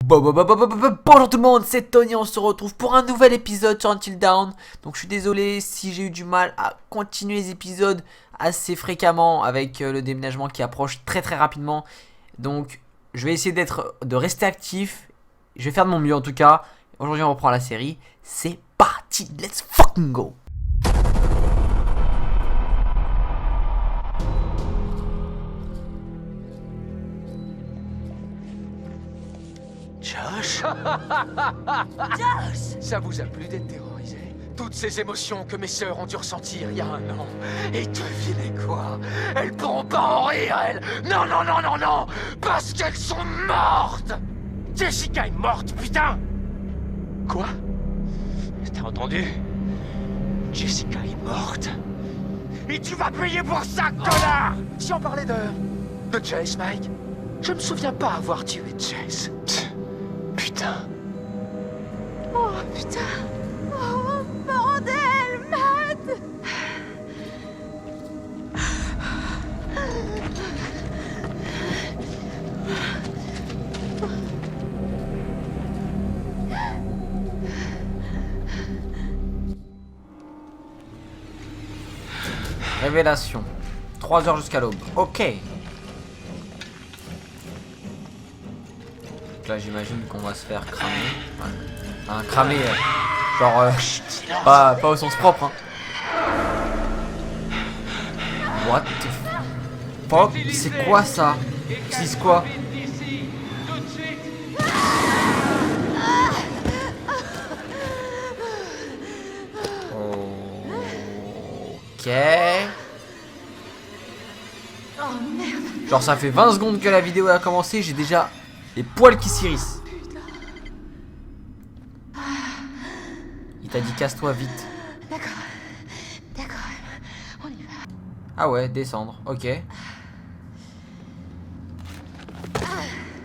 Bonjour tout le monde, c'est Tony, on se retrouve pour un nouvel épisode sur Until Dawn. Donc je suis désolé si j'ai eu du mal à continuer les épisodes assez fréquemment avec le déménagement qui approche très rapidement. Donc je vais essayer de rester actif, je vais faire de mon mieux en tout cas. Aujourd'hui on reprend la série, c'est parti, let's fucking go. Josh? Josh! Ça vous a plu d'être terrorisé? Toutes ces émotions que mes sœurs ont dû ressentir il y a un an. Et devinez quoi? Elles pourront pas en rire, elles! Non, non, non, non, non! Parce qu'elles sont mortes! Jessica est morte, putain! Quoi? T'as entendu? Jessica est morte. Et tu vas payer pour ça, connard! Si on parlait de Jess, Mike, je me souviens pas avoir tué Jess. Putain. Oh putain! Oh bordel, Matt! Révélation, 3 heures jusqu'à l'aube, ok. Là j'imagine qu'on va se faire cramer. Ouais. Enfin, cramer, genre pas au sens propre hein. What the fuck? C'est quoi ça? C'est quoi? Ok. Oh merde! Genre ça fait 20 secondes que la vidéo a commencé, j'ai déjà les poils qui s'irissent. Il t'a dit casse-toi vite. D'accord, on y va. Ah ouais, descendre, ok.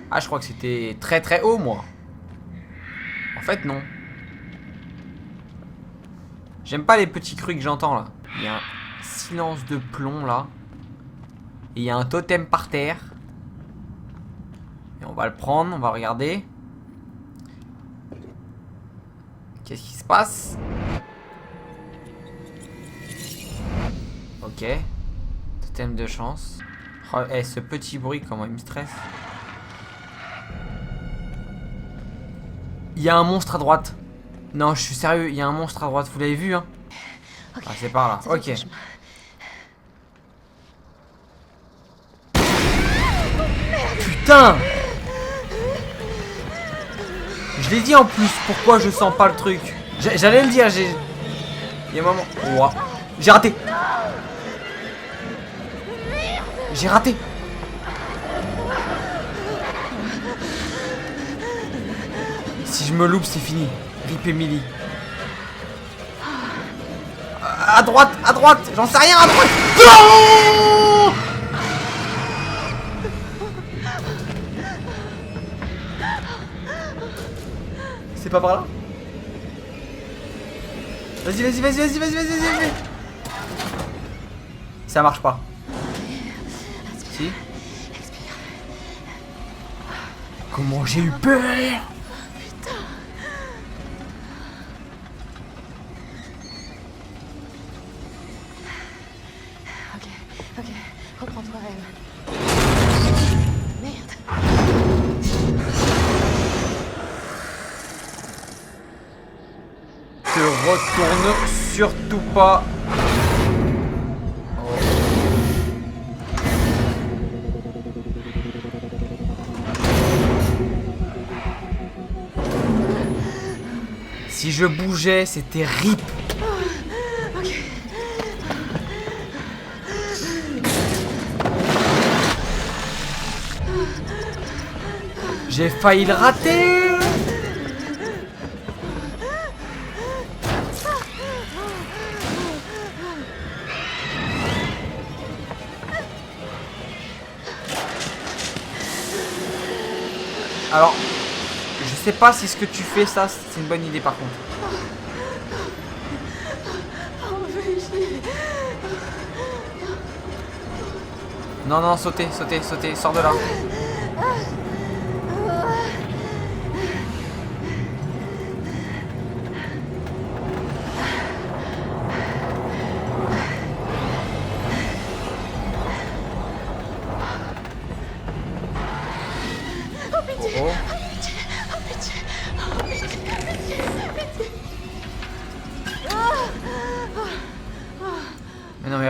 Ah je crois que c'était très haut moi. En fait non. J'aime pas les petits crues que j'entends là. Il y a un silence de plomb là. Et il y a un totem par terre. Et on va le prendre, on va regarder. Qu'est-ce qui se passe? Ok. Totem de chance. Oh, ce petit bruit, comment il me stresse. Il y a un monstre à droite. Non, je suis sérieux, il y a un monstre à droite. Vous l'avez vu, hein? Okay. Ah, c'est par là. Ok. Putain! Je l'ai dit en plus, pourquoi je sens pas le truc? J'allais le dire, il y a un moment... Ouah. J'ai raté! J'ai raté! Si je me loupe, c'est fini. Rip Emily. À droite, j'en sais rien, à droite! Non! C'est pas par là? Vas-y. Ça marche pas. Si? Comment j'ai eu peur? Putain! Ok, reprends-toi, Rem. Merde! Te retourne surtout pas. Oh. Si je bougeais, c'était rip. Ok. J'ai failli le rater. Alors, je sais pas si ce que tu fais ça, c'est une bonne idée par contre. Oh, Brigitte. Non, sautez, sors de là.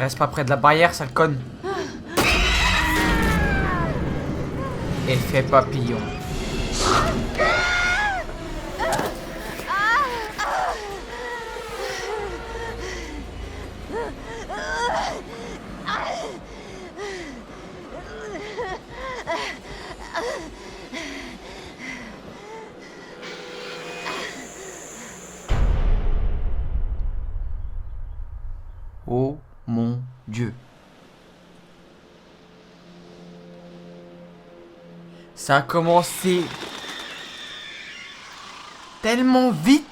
reste pas près de la barrière, sale conne. Effet papillon. Oh mon Dieu. Ça a commencé tellement vite.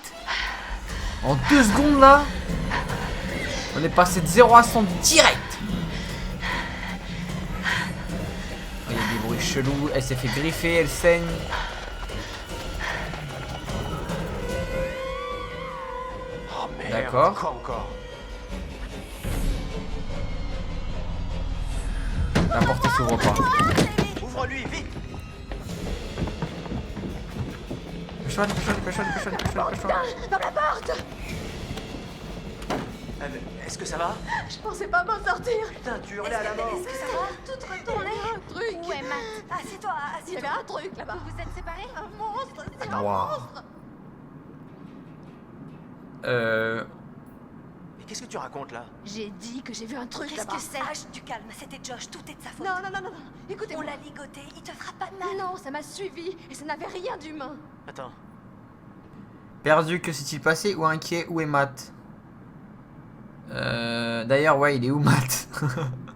En 2 secondes là. On est passé de 0 à 100 direct. Il y a des bruits chelous. Elle s'est fait griffer, elle saigne. Oh merde. D'accord. Quoi encore? La porte ne s'ouvre pas. Ouvre-lui, vite. Dépêche-toi. Dans la porte. Est-ce que ça va? Je pensais pas m'en sortir. Putain, tu hurlais à la mort. Est-ce que ça va? Tout retourné. Un truc. Où est Matt? Assieds-toi, Il y avait un truc là-bas. Vous vous êtes séparés? Un monstre. C'est un Wow. monstre. Mais qu'est-ce que tu racontes là? J'ai dit que j'ai vu un truc Qu'est-ce là-bas. que c'est? H, du calme, c'était Josh, tout est de sa faute. Non. Écoutez, On l'a ligoté, il te fera pas de mal. Non, ça m'a suivi et ça n'avait rien d'humain. Attends. Perdu, que s'est-il passé? Ou inquiet? Où est Matt? D'ailleurs, ouais, il est où Matt?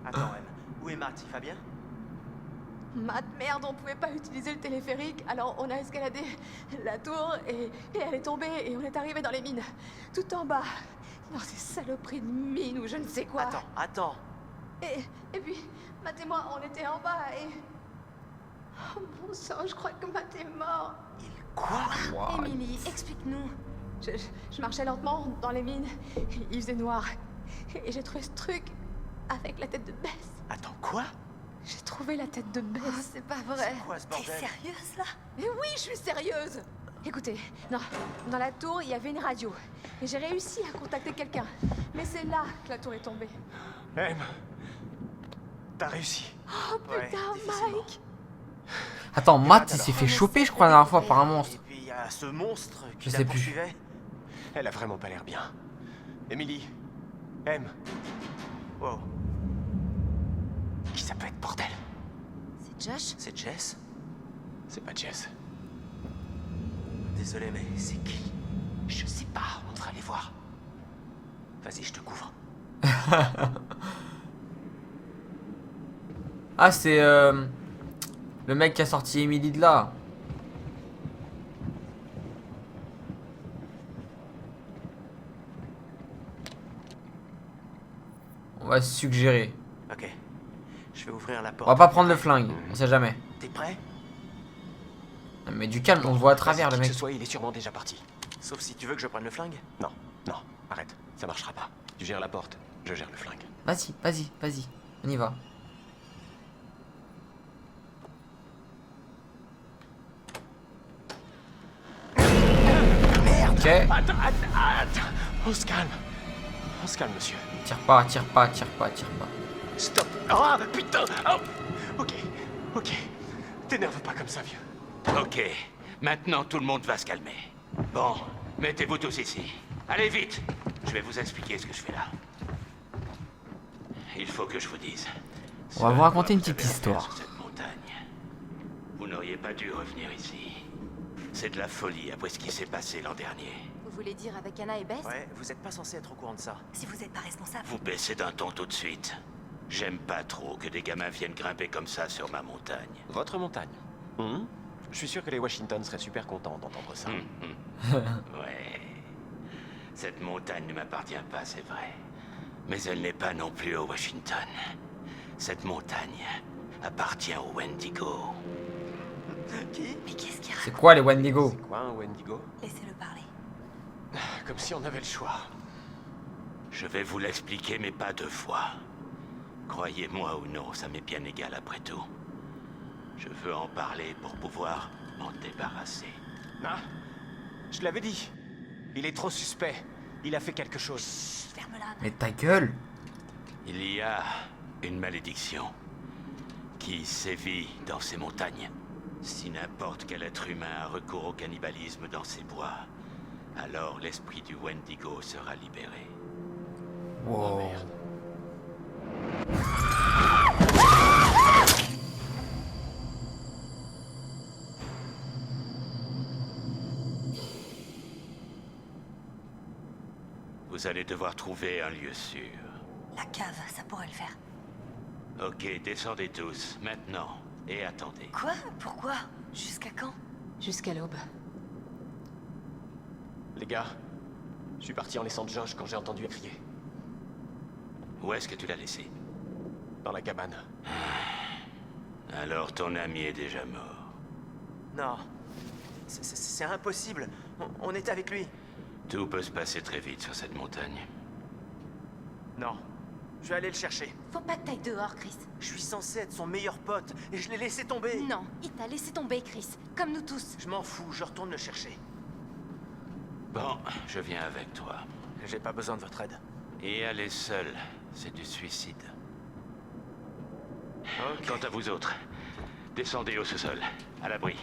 Attends, M. Où est Matt? Il va bien? Matt, merde, on pouvait pas utiliser le téléphérique, alors on a escaladé la tour et elle est tombée et on est arrivé dans les mines. Tout en bas. Dans ces saloperies de mines ou je ne sais quoi. Attends. Et puis, Matt et moi, on était en bas et... Oh mon sang, je crois que Matt est mort. Quoi? Wow. Émilie, explique-nous. Je marchais lentement dans les mines. Il faisait noir. Et j'ai trouvé ce truc avec la tête de Bess. Attends, quoi? J'ai trouvé la tête de Bess. Oh, c'est pas vrai. C'est quoi ce T'es bordel? sérieuse là? Mais oui, je suis sérieuse. Écoutez, dans la tour, il y avait une radio. Et j'ai réussi à contacter quelqu'un. Mais c'est là que la tour est tombée. M. T'as réussi. Oh Ouais, putain, difficilement. Mike. Attends, Matt, il s'est fait choper, je crois, la dernière fois par un Et monstre. puis il y a ce monstre qui Je la sais plus. poursuivait. Elle a vraiment pas l'air bien. Emily. M. Wow. Qui ça peut être, bordel? C'est Josh? C'est Jess? C'est pas Jess. Désolé, mais c'est qui? Je sais pas, on devrait aller voir. Vas-y, je te couvre. Ah, c'est le mec qui a sorti Emily de là. On va suggérer. Ok. Je vais ouvrir la porte. On va pas prendre le flingue, on sait jamais. T'es prêt? Mais du calme, on le voit à travers le Qui mec. que ce soit, il est sûrement déjà parti. Sauf si tu veux que je prenne le flingue? Non, arrête. Ça marchera pas. Tu gères la porte, je gère le flingue. Vas-y, on y va. Merde! Ok. Attends. On se calme, monsieur. Tire pas. Stop. Ah, putain. Oh. Ok. T'énerve pas comme ça, vieux. Ok, maintenant tout le monde va se calmer. Bon, mettez-vous tous ici. Allez vite, je vais vous expliquer ce que je fais là. Il faut que je vous dise. On va vous raconter une petite Vous avez affaire histoire. sur cette montagne. Vous n'auriez pas dû revenir ici. C'est de la folie après ce qui s'est passé l'an dernier. Vous voulez dire avec Anna et Bess? Ouais, vous êtes pas censé être au courant de ça. Si vous êtes pas responsable. Vous baissez d'un ton tout de suite. J'aime pas trop que des gamins viennent grimper comme ça sur ma montagne. Votre montagne. Je suis sûr que les Washington seraient super contents d'entendre ça. Ouais. Cette montagne ne m'appartient pas, c'est vrai. Mais elle n'est pas non plus au Washington. Cette montagne appartient au Wendigo. Qui? Mais qu'est-ce qu'il C'est quoi les Wendigo? C'est quoi un Wendigo? Laissez-le parler. Comme si on avait le choix. Je vais vous l'expliquer, mais pas 2 fois. Croyez-moi ou non, ça m'est bien égal après tout. Je veux en parler pour pouvoir m'en débarrasser. Ah, je l'avais dit. Il est trop suspect. Il a fait quelque chose. Ferme-la. Mais ta gueule. Il y a une malédiction qui sévit dans ces montagnes. Si n'importe quel être humain a recours au cannibalisme dans ces bois, alors l'esprit du Wendigo sera libéré. Wow. Oh merde. Vous allez devoir trouver un lieu sûr. La cave, ça pourrait le faire. Ok, descendez tous, maintenant, et attendez. Quoi? Pourquoi? Jusqu'à quand? Jusqu'à l'aube. Les gars, je suis parti en laissant Josh quand j'ai entendu crier. Où est-ce que tu l'as laissé? Dans la cabane. Alors ton ami est déjà mort. Non. C'est impossible. On était avec lui. Tout peut se passer très vite sur cette montagne. Non. Je vais aller le chercher. Faut pas que t'ailles dehors, Chris. Je suis censé être son meilleur pote et je l'ai laissé tomber. Non, il t'a laissé tomber, Chris. Comme nous tous. Je m'en fous, je retourne le chercher. Bon, je viens avec toi. J'ai pas besoin de votre aide. Et aller seul, c'est du suicide. Ok. Quant à vous autres, descendez au sous-sol, à l'abri.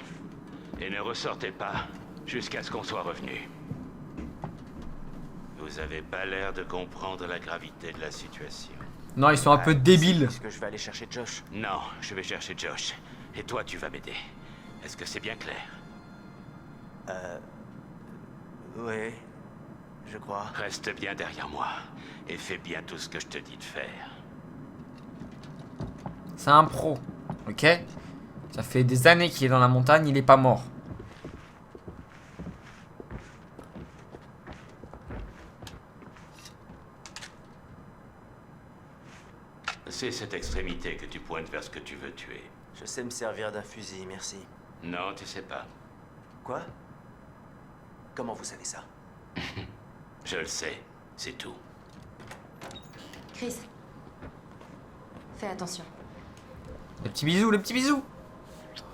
Et ne ressortez pas jusqu'à ce qu'on soit revenu. Vous avez pas l'air de comprendre la gravité de la situation. Non, ils sont un peu débiles. Est-ce que je vais aller chercher Josh? Non, je vais chercher Josh. Et toi, tu vas m'aider. Est-ce que c'est bien clair? Oui. Je crois. Reste bien derrière moi. Et fais bien tout ce que je te dis de faire. C'est un pro. Ok? Ça fait des années qu'il est dans la montagne, il est pas mort. C'est cette extrémité que tu pointes vers ce que tu veux tuer. Je sais me servir d'un fusil, merci. Non, tu sais pas. Quoi? Comment vous savez ça? Je le sais, c'est tout. Chris. Fais attention. Les petits bisous, les petits bisous.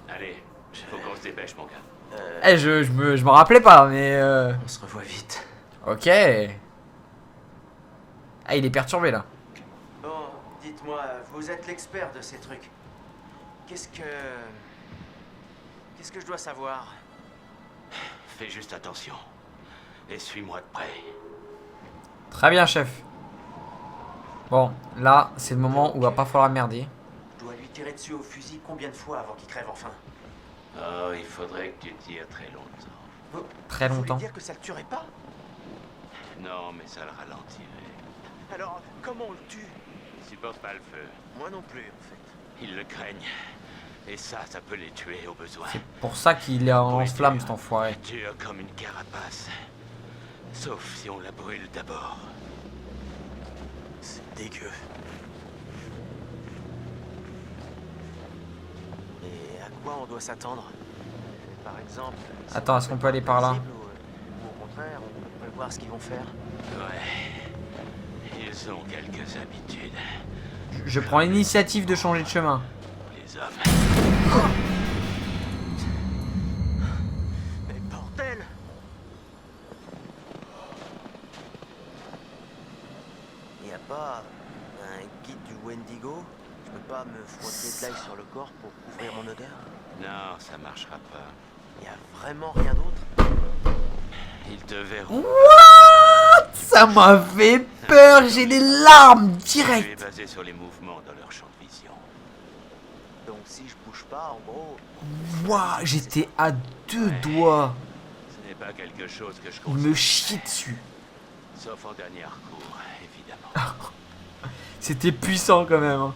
Allez, faut qu'on se dépêche, mon gars. Eh, je m'en rappelais pas, mais On se revoit vite. ok. Ah, il est perturbé là. Bon, dites-moi, vous êtes l'expert de ces trucs. Qu'est-ce que je dois savoir? Fais juste attention. Et suis-moi de près. Très bien, chef. Bon, là, c'est le moment où va pas falloir merder. Je dois lui tirer dessus au fusil combien de fois avant qu'il crève enfin? Oh, il faudrait que tu tires très longtemps. Très Vous longtemps. voulez dire que ça le tuerait pas? Non, mais ça le ralentirait. Alors, comment on le tue? Il supporte pas le feu. Moi non plus, en fait. Ils le craignent. Et ça peut les tuer au besoin. Pour ça qu'il est en lance-flamme, cet enfoiré. Dur comme une carapace. Sauf si on la brûle d'abord. C'est dégueu. Et à quoi on doit s'attendre? Par exemple... si Attends, on est-ce qu'on est peut aller par là? invincible ou au contraire, on peut voir ce qu'ils vont faire? Ouais. Ils ont quelques habitudes. Je prends l'initiative de changer de chemin. Les hommes. Mais bordel! Y a pas un guide du Wendigo? Je peux pas me frotter de l'ail sur le corps pour couvrir mon odeur? Non, ça marchera pas. Y a vraiment rien d'autre? Ils te verront. What? Ça m'a fait peur, j'ai des larmes Tu es direct. basé sur les mouvements dans leur champ de vision. Donc si je bouge pas, en gros... Waouh, j'étais à deux doigts. Ce n'est pas quelque chose que je Il me conseille. chie dessus. Sauf en dernier recours, évidemment. C'était puissant quand même. Hein.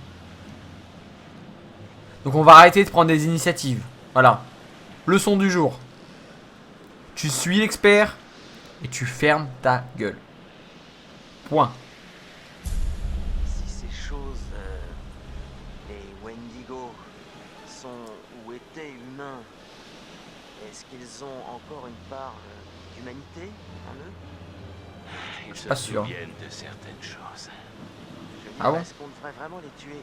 Donc on va arrêter de prendre des initiatives. Voilà. Leçon du jour. Tu suis l'expert et tu fermes ta gueule. Point. Si ces choses... les Wendigo sont ou étaient humains, est-ce qu'ils ont encore une part d'humanité en eux? Ils se Pas sûr. souviennent de certaines choses. Je veux Ah dire, bon? est-ce qu'on devrait vraiment les tuer?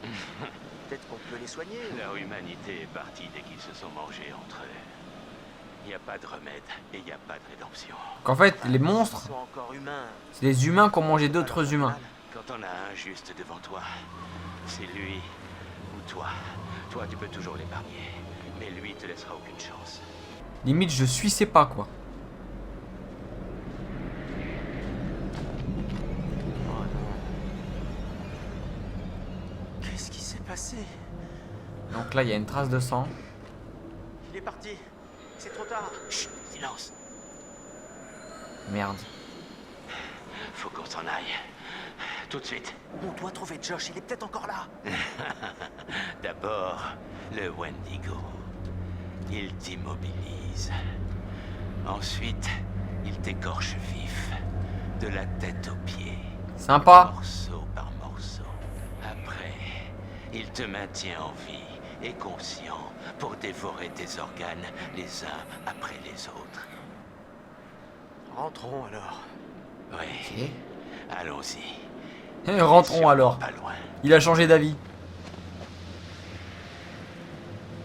Peut-être qu'on peut les soigner? Leur humanité est partie dès qu'ils se sont mangés entre eux. Il n'y a pas de remède et il n'y a pas de rédemption. Donc en fait, les Ils monstres, sont encore humains. c'est des humains qui ont mangé d'autres Alors, humains. au final, Quand on a un juste devant toi, c'est lui ou toi. Toi, tu peux toujours l'épargner, mais lui te laissera aucune chance. Limite, je suis ses pas, quoi. Oh non. Qu'est-ce qui s'est passé? Donc là, il y a une trace de sang. Il est parti. C'est trop tard. Chut, silence. Merde. Faut qu'on s'en aille. Tout de suite. On doit trouver Josh, il est peut-être encore là. D'abord, le Wendigo. Il t'immobilise. Ensuite, il t'écorche vif, de la tête aux pieds, Sympa. morceau par morceau. Après, il te maintient en vie et conscient pour dévorer tes organes les uns après les autres. Rentrons alors. Oui, allons-y. Rentrons alors. Pas loin. Il a changé d'avis.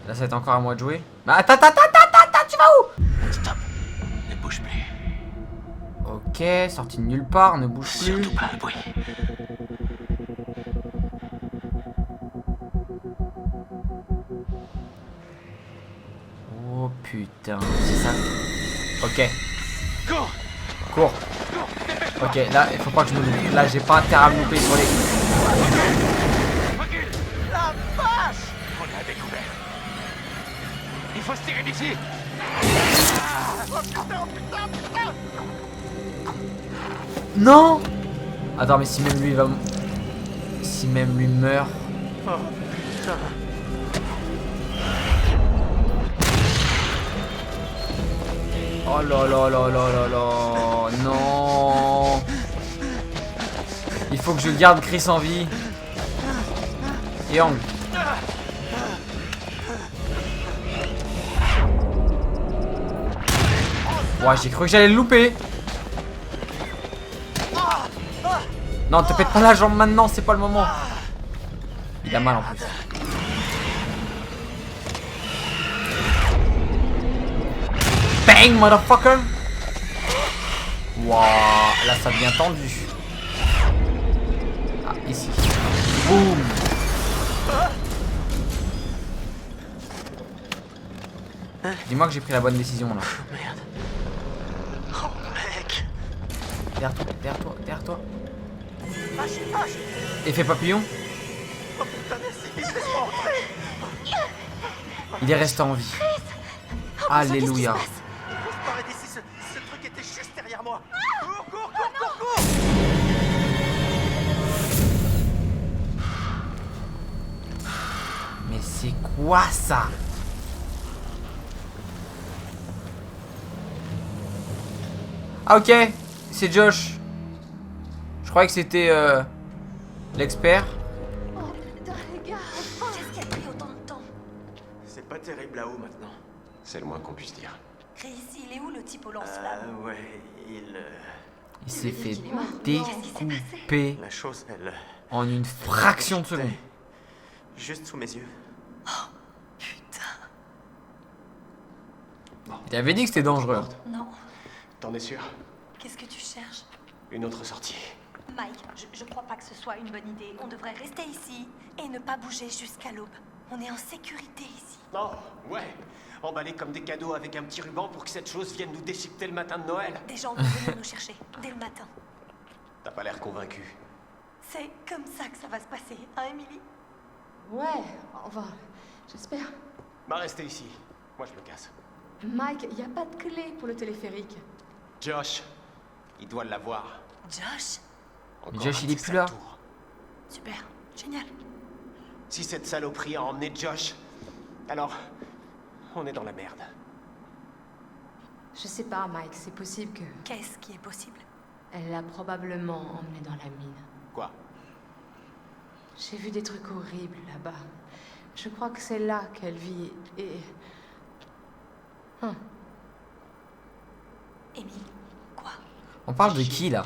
Là, ça va être encore à moi de jouer. Mais attends, tu vas où? Stop. Ne bouge plus. Ok, sorti de nulle part, ne bouge plus. Surtout pas un bruit. Oh putain, c'est ça. Ok, Cours. cours. Ok, là, il faut pas que je me loupe. Là, j'ai pas intérêt à me louper sur les. Recule. La vache. On est à découvert. Il faut se tirer d'ici. Non. Attends, mais si même lui va. Si même lui meurt. Oh là là là là là là. Non. Il faut que je garde Chris en vie. Et Ang. Ouais, j'ai cru que j'allais le louper. Non, te pète pas la jambe maintenant, c'est pas le moment. Il a mal en plus. Bang, motherfucker. Waouh, là ça devient tendu. Ah, ici. Boum. Dis-moi que j'ai pris la bonne décision là. Merde. Oh mec. Derrière toi, derrière toi, derrière toi. Vache. Effet papillon. Oh putain, merci. Laisse-moi rentrer. Il est resté en vie. Alléluia. Il faut se barrer d'ici. Ce truc était juste derrière moi. Cours. Mais c'est quoi ça? Ah ok, c'est Josh. Je croyais que c'était l'expert. Oh putain, les gars, enfin. Qu'est-ce qui a pris autant de temps? C'est pas terrible là-haut maintenant. C'est le moins qu'on puisse dire. Chris, il est où le type au lance-flamme? Ouais, Il s'est fait Qu'est-ce qui s'est passé? découper La chose, elle... en une fraction de seconde. Juste sous mes yeux. Putain. Il t'avait dit que c'était dangereux. Non. T'en es sûr? Qu'est-ce que tu cherches? Une autre sortie. Mike, je crois pas que ce soit une bonne idée. On devrait rester ici et ne pas bouger jusqu'à l'aube. On est en sécurité ici. Oh, ouais. Emballés comme des cadeaux avec un petit ruban pour que cette chose vienne nous déchiqueter le matin de Noël. Des gens vont venir nous chercher dès le matin. T'as pas l'air convaincu. C'est comme ça que ça va se passer, hein, Emily? Ouais, enfin, j'espère. Bah, restez ici. Moi, je me casse. Mike, y a pas de clé pour le téléphérique. Josh, il doit l'avoir. Josh? Encore Josh, un il est de ses plus là. sales tours. Super, génial. Si cette saloperie a emmené Josh, alors on est dans la merde. Je sais pas, Mike, c'est possible que... Qu'est-ce qui est possible? Elle l'a probablement emmené dans la mine. Quoi? J'ai vu des trucs horribles là-bas. Je crois que c'est là qu'elle vit et... Emily, quoi? On parle de qui là?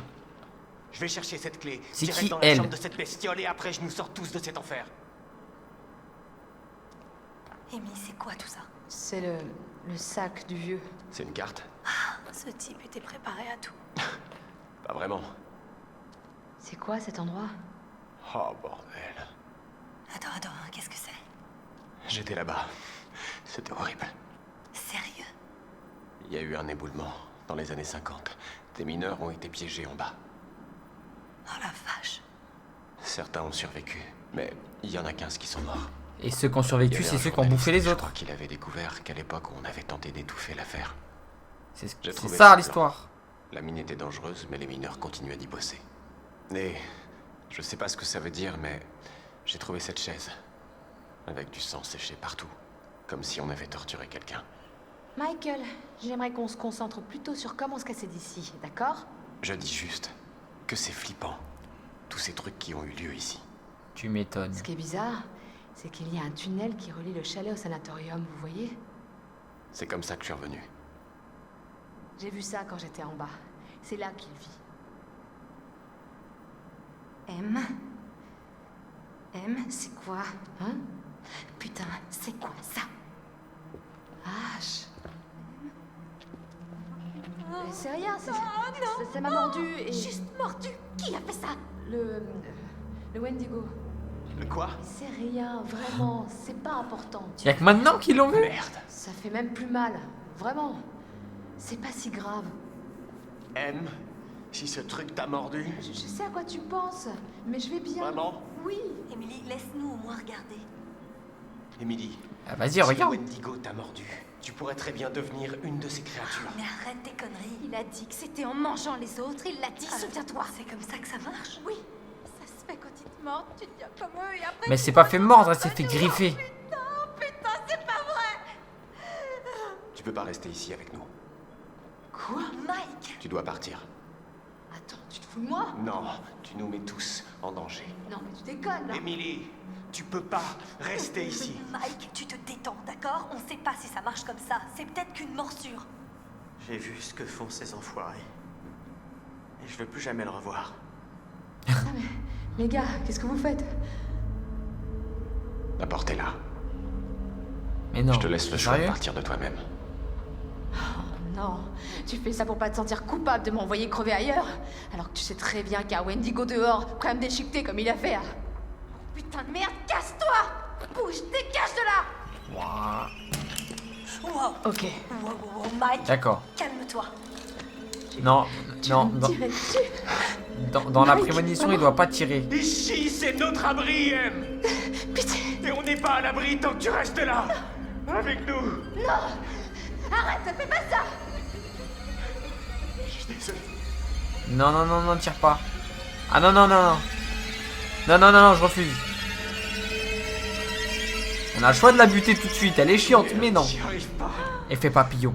Je vais chercher cette clé. C'est direct qui, dans la elle? chambre de cette bestiole et après je nous sors tous de cet enfer. Emily, c'est quoi tout ça? C'est le sac du vieux. C'est une carte? Ah, ce type était préparé à tout. Pas vraiment. C'est quoi cet endroit? Oh, bordel. Attends, qu'est-ce que c'est? J'étais là-bas. C'était horrible. Sérieux? Il y a eu un éboulement dans les années 50. Des mineurs ont été piégés en bas. Oh la vache. Certains ont survécu, mais il y en a 15 qui sont morts. Et ceux qui ont Il y survécu, avait c'est un ceux qui ont bouffé les journaliste, je autres. crois qu'il avait découvert qu'à l'époque, on avait tenté d'étouffer l'affaire. C'est J'ai trouvé ça ce l'histoire. La mine était dangereuse, mais les mineurs continuaient d'y bosser. Et je sais pas ce que ça veut dire, mais j'ai trouvé cette chaise. Avec du sang séché partout. Comme si on avait torturé quelqu'un. Michael, j'aimerais qu'on se concentre plutôt sur comment se casser d'ici, d'accord? Je dis juste que c'est flippant. Tous ces trucs qui ont eu lieu ici. Tu m'étonnes. Ce qui est bizarre, c'est qu'il y a un tunnel qui relie le chalet au sanatorium, vous voyez? C'est comme ça que je suis revenu. J'ai vu ça quand j'étais en bas. C'est là qu'il vit. M, c'est quoi? Hein? Putain, c'est quoi ça? H. C'est rien, ça m'a mordu et... Juste mordu. Qui a fait ça? Le Wendigo. Le quoi? C'est rien, vraiment, c'est pas important. Y'a que maintenant qu'ils l'ont vu. Merde. Ça fait même plus mal, vraiment. C'est pas si grave. M, si ce truc t'a mordu... Je sais à quoi tu penses, mais je vais bien. Vraiment? Oui. Emily, laisse-nous au moins regarder. Emily, Ah, vas-y, si regarde. le Wendigo t'a mordu, tu pourrais très bien devenir une de ces créatures. Mais arrête tes conneries. Il a dit que c'était en mangeant les autres, il l'a dit, souviens-toi. C'est comme ça que ça marche? Oui. Ça se fait quand ils te mordent, tu deviens comme eux et après... Mais c'est pas fait mordre, elle s'est fait griffer. Putain, c'est pas vrai. Tu peux pas rester ici avec nous. Quoi? Mike! Tu dois partir. Attends, tu te fous de moi? Non, tu nous mets tous en danger. Non mais tu déconnes, là. Emily, tu peux pas rester ici. Mike, tu te détends, d'accord? On sait pas si ça marche comme ça. C'est peut-être qu'une morsure. J'ai vu ce que font ces enfoirés. Et je veux plus jamais le revoir. Les gars, qu'est-ce que vous faites? La porte est là. Mais non. Je te laisse le choix de Sérieux? partir de toi-même. Non, tu fais ça pour pas te sentir coupable de m'envoyer crever ailleurs, alors que tu sais très bien qu'il y a un Wendigo dehors, quand même déchiqueté comme il a fait. Putain de merde, casse-toi. Bouge, dégage de là. Ouah. Wow. Ok. Wow, Mike, D'accord. calme-toi. Non, non, Tu dans, me tirais dessus. dans la Mike, prémonition, non. il doit pas tirer. Ici, c'est notre abri, M. Pitié. Et on n'est pas à l'abri tant que tu restes là. Avec nous. Arrête, fais pas ça. Je suis désolé. Non, non, non, non, tire pas. Ah non, non, non, non. Non, non, non, non, je refuse. On a le choix de la buter tout de suite. Elle est chiante, mais non. J'y arrive pas. Effet papillon.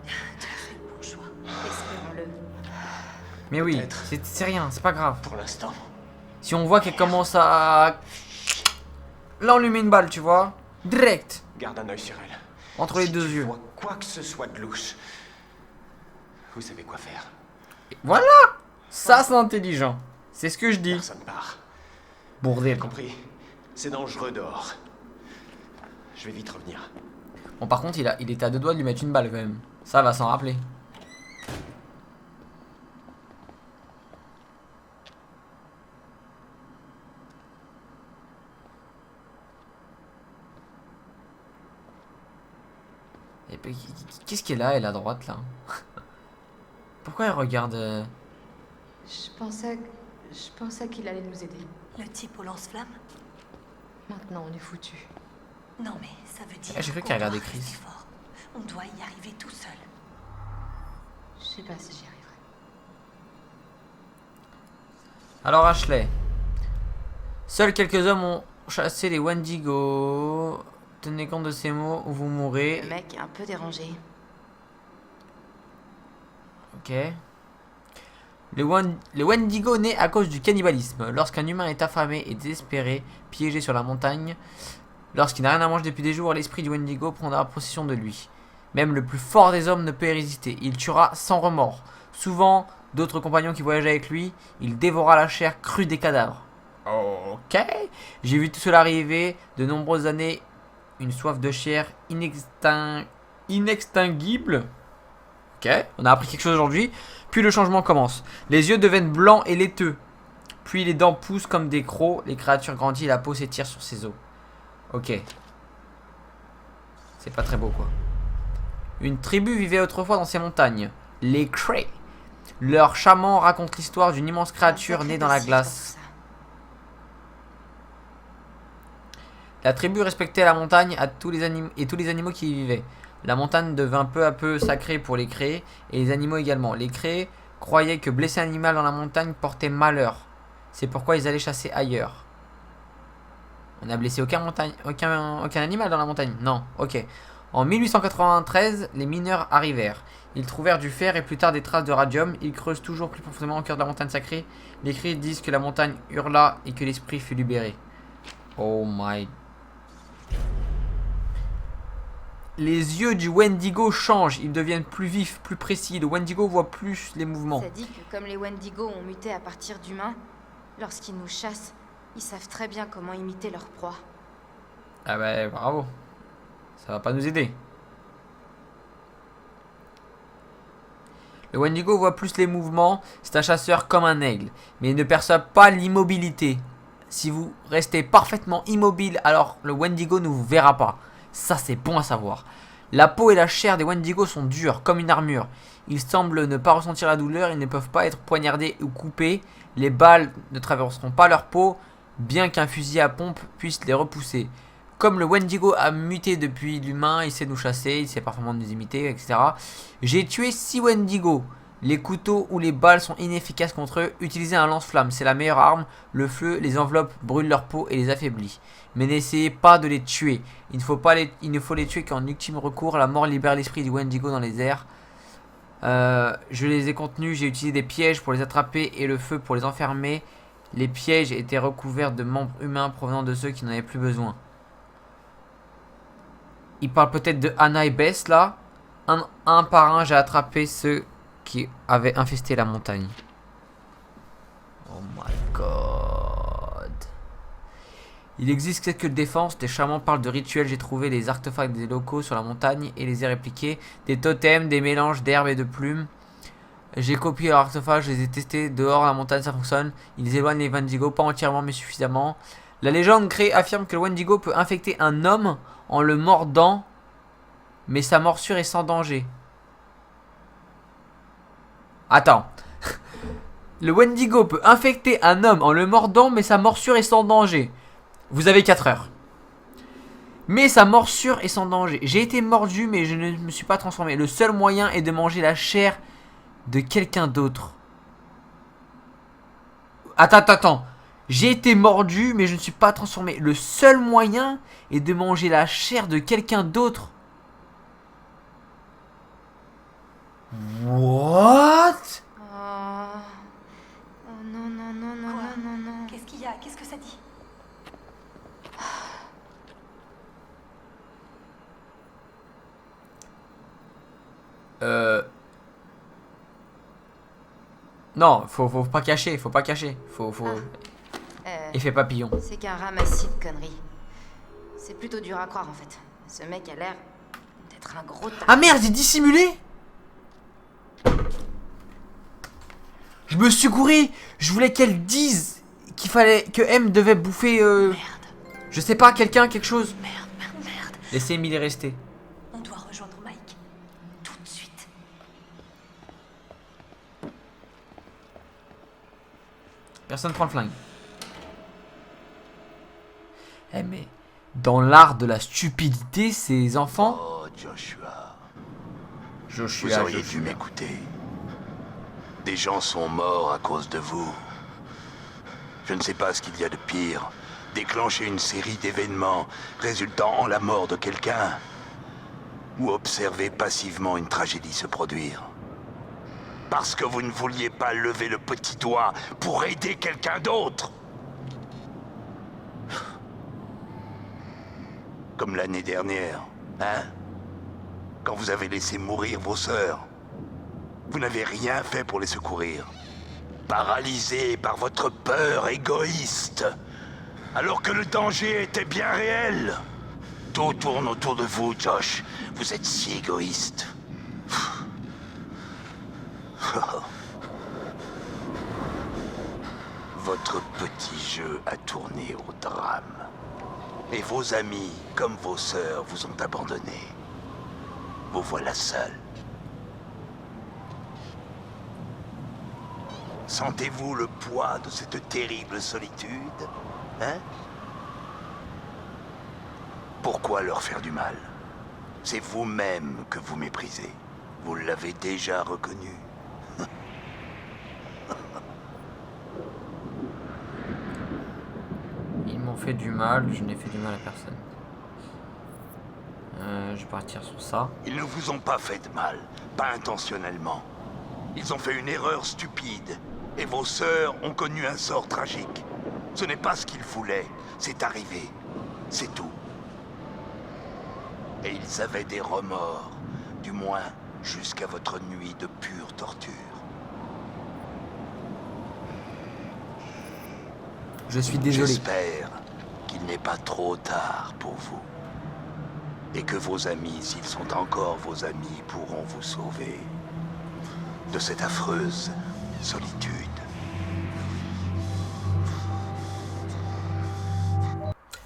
Bon choix. Espérons-le. Mais oui, Peut-être. c'est rien, c'est pas grave. Pour l'instant. Si on voit qu'elle commence à... Là, on lui met une balle, tu vois. Direct. Garde un œil sur elle. Entre les Si deux tu yeux. vois quoi que ce soit de louche, vous savez quoi faire. Voilà. Ça, c'est intelligent. C'est ce que je dis. Personne part. Bourdel. Compris? C'est dangereux dehors. Je vais vite revenir. Bon, par contre, il était à 2 doigts de lui mettre une balle, quand même. Ça va s'en rappeler. Et puis, qu'est-ce qu'elle a, elle, à droite, là? Pourquoi elle regarde... Je pensais qu'il allait nous aider. Le type au lance-flamme? Maintenant, on est foutus. Non mais ça veut dire Ah, j'ai cru qu'on qu'elle regardait doit Chris. rester fort. On doit y arriver tout seul. Je sais pas si j'y arriverai. Alors, Ashley. Seuls quelques hommes ont chassé les Wendigo. Tenez compte de ces mots ou vous mourrez. Le mec est un peu dérangé. Ok. Le Wendigo naît à cause du cannibalisme. Lorsqu'un humain est affamé et désespéré, piégé sur la montagne, lorsqu'il n'a rien à manger depuis des jours, l'esprit du Wendigo prendra possession de lui. Même le plus fort des hommes ne peut y résister. Il tuera sans remords. Souvent, d'autres compagnons qui voyageaient avec lui, il dévora la chair crue des cadavres. Ok. J'ai vu tout cela arriver de nombreuses années. Une soif de chair inextinguible. Ok, on a appris quelque chose aujourd'hui. Puis le changement commence. Les yeux deviennent blancs et laiteux. Puis les dents poussent comme des crocs. Les créatures grandissent et la peau s'étire sur ses os. Ok. C'est pas très beau quoi. Une tribu vivait autrefois dans ces montagnes. Les Cray. Leur chaman raconte l'histoire d'une immense créature née dans la glace. La tribu respectait la montagne et tous les animaux qui y vivaient. La montagne devint peu à peu sacrée pour les Cray et les animaux également. Les Cray croyaient que blesser un animal dans la montagne portait malheur. C'est pourquoi ils allaient chasser ailleurs. On n'a blessé aucun animal dans la montagne. Non, ok. En 1893, les mineurs arrivèrent. Ils trouvèrent du fer et plus tard des traces de radium. Ils creusent toujours plus profondément au cœur de la montagne sacrée. Les cris disent que la montagne hurla et que l'esprit fut libéré. Oh my. Les yeux du Wendigo changent. Ils deviennent plus vifs, plus précis. Le Wendigo voit plus les mouvements. Ça dit que comme les Wendigo ont muté à partir d'humains, lorsqu'ils nous chassent, ils savent très bien comment imiter leur proie. Ah bah bravo. Ça va pas nous aider. Le Wendigo voit plus les mouvements. C'est un chasseur comme un aigle. Mais il ne perçoit pas l'immobilité. Si vous restez parfaitement immobile, alors le Wendigo ne vous verra pas. Ça c'est bon à savoir. La peau et la chair des Wendigo sont dures comme une armure. Ils semblent ne pas ressentir la douleur. Ils ne peuvent pas être poignardés ou coupés. Les balles ne traverseront pas leur peau, bien qu'un fusil à pompe puisse les repousser. Comme le Wendigo a muté depuis l'humain, il sait nous chasser, il sait parfaitement nous imiter, etc. J'ai tué 6 Wendigo. Les couteaux ou les balles sont inefficaces contre eux. Utilisez un lance-flamme, c'est la meilleure arme. Le feu les enveloppe, brûle leur peau et les affaiblit. Mais n'essayez pas de les tuer. Il ne faut les tuer qu'en ultime recours. La mort libère l'esprit du Wendigo dans les airs. Je les ai contenus, j'ai utilisé des pièges pour les attraper et le feu pour les enfermer. Les pièges étaient recouverts de membres humains provenant de ceux qui n'en avaient plus besoin. Il parle peut-être de Anna et Bess là. Un par un, j'ai attrapé ceux qui avaient infesté la montagne. Oh my god. Il existe quelques défenses. Des chamans parlent de rituels. J'ai trouvé les artefacts des locaux sur la montagne et les ai répliqués. Des totems, des mélanges d'herbes et de plumes. J'ai copié leurs artefacts, je les ai testés dehors à la montagne, ça fonctionne. Ils éloignent les Wendigo, pas entièrement mais suffisamment. La légende Cray affirme que le Wendigo peut infecter un homme en le mordant, mais sa morsure est sans danger. Attends. Le Wendigo peut infecter un homme en le mordant, mais sa morsure est sans danger. Vous avez 4 heures. Mais sa morsure est sans danger. J'ai été mordu, mais je ne me suis pas transformé. Le seul moyen est de manger la chair de quelqu'un d'autre. Attends. J'ai été mordu, mais je ne suis pas transformé. Le seul moyen est de manger la chair de quelqu'un d'autre. What? Oh non. Qu'est-ce qu'il y a? Qu'est-ce que ça dit? Non, faut pas cacher, faut. Effet papillon. C'est qu'un ramassis de conneries. C'est plutôt dur à croire en fait. Ce mec a l'air d'être un gros tas. Ah merde, j'ai dissimulé. Je me suis gouré. Je voulais qu'elle dise qu'il fallait que M devait bouffer Merde. je sais pas, quelqu'un, quelque chose. Merde. Laissez Emily rester. On doit rejoindre Mike. Tout de suite. Personne prend le flingue. Eh mais dans l'art de la stupidité, ces enfants. Oh, Joshua. Vous Joshua. auriez dû m'écouter. Des gens sont morts à cause de vous. Je ne sais pas ce qu'il y a de pire. Déclencher une série d'événements résultant en la mort de quelqu'un. Ou observer passivement une tragédie se produire. Parce que vous ne vouliez pas lever le petit doigt pour aider quelqu'un d'autre. Comme l'année dernière, hein? Quand vous avez laissé mourir vos sœurs. Vous n'avez rien fait pour les secourir. Paralysé par votre peur égoïste. Alors que le danger était bien réel. Tout tourne autour de vous, Josh. Vous êtes si égoïste. Votre petit jeu a tourné au drame. Et vos amis, comme vos sœurs, vous ont abandonné. Vous voilà seul. Sentez-vous le poids de cette terrible solitude, hein? Pourquoi leur faire du mal? C'est vous-même que vous méprisez. Vous l'avez déjà reconnu. Ils m'ont fait du mal, je n'ai fait du mal à personne. Je vais partir sur ça. Ils ne vous ont pas fait de mal, pas intentionnellement. Ils ont fait une erreur stupide, et vos sœurs ont connu un sort tragique. Ce n'est pas ce qu'ils voulaient, c'est arrivé. C'est tout. Et ils avaient des remords, du moins jusqu'à votre nuit de pure torture. Je suis désolé. J'espère qu'il n'est pas trop tard pour vous. Et que vos amis, s'ils sont encore vos amis, pourront vous sauver de cette affreuse solitude.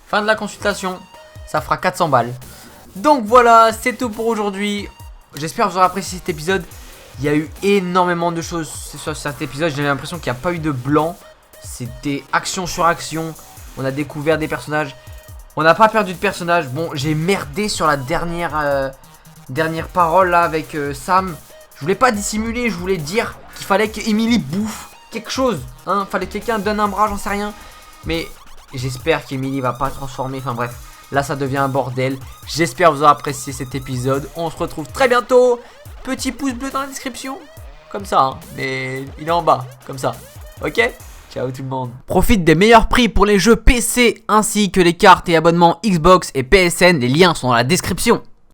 Fin de la consultation, ça fera 400 balles. Donc voilà, c'est tout pour aujourd'hui. J'espère que vous aurez apprécié cet épisode. Il y a eu énormément de choses sur cet épisode. J'ai l'impression qu'il n'y a pas eu de blanc. C'était action sur action. On a découvert des personnages. On n'a pas perdu de personnages. Bon, j'ai merdé sur la dernière parole là avec Sam. Je voulais pas dissimuler, je voulais dire qu'il fallait qu'Emily bouffe quelque chose. Hein, fallait que quelqu'un donne un bras, j'en sais rien. Mais j'espère qu'Emily va pas transformer. Enfin bref, là ça devient un bordel. J'espère que vous aurez apprécié cet épisode. On se retrouve très bientôt. Petit pouce bleu dans la description. Comme ça, hein. Mais il est en bas, comme ça. Ok ? Ciao tout le monde. Profite des meilleurs prix pour les jeux PC ainsi que les cartes et abonnements Xbox et PSN. Les liens sont dans la description.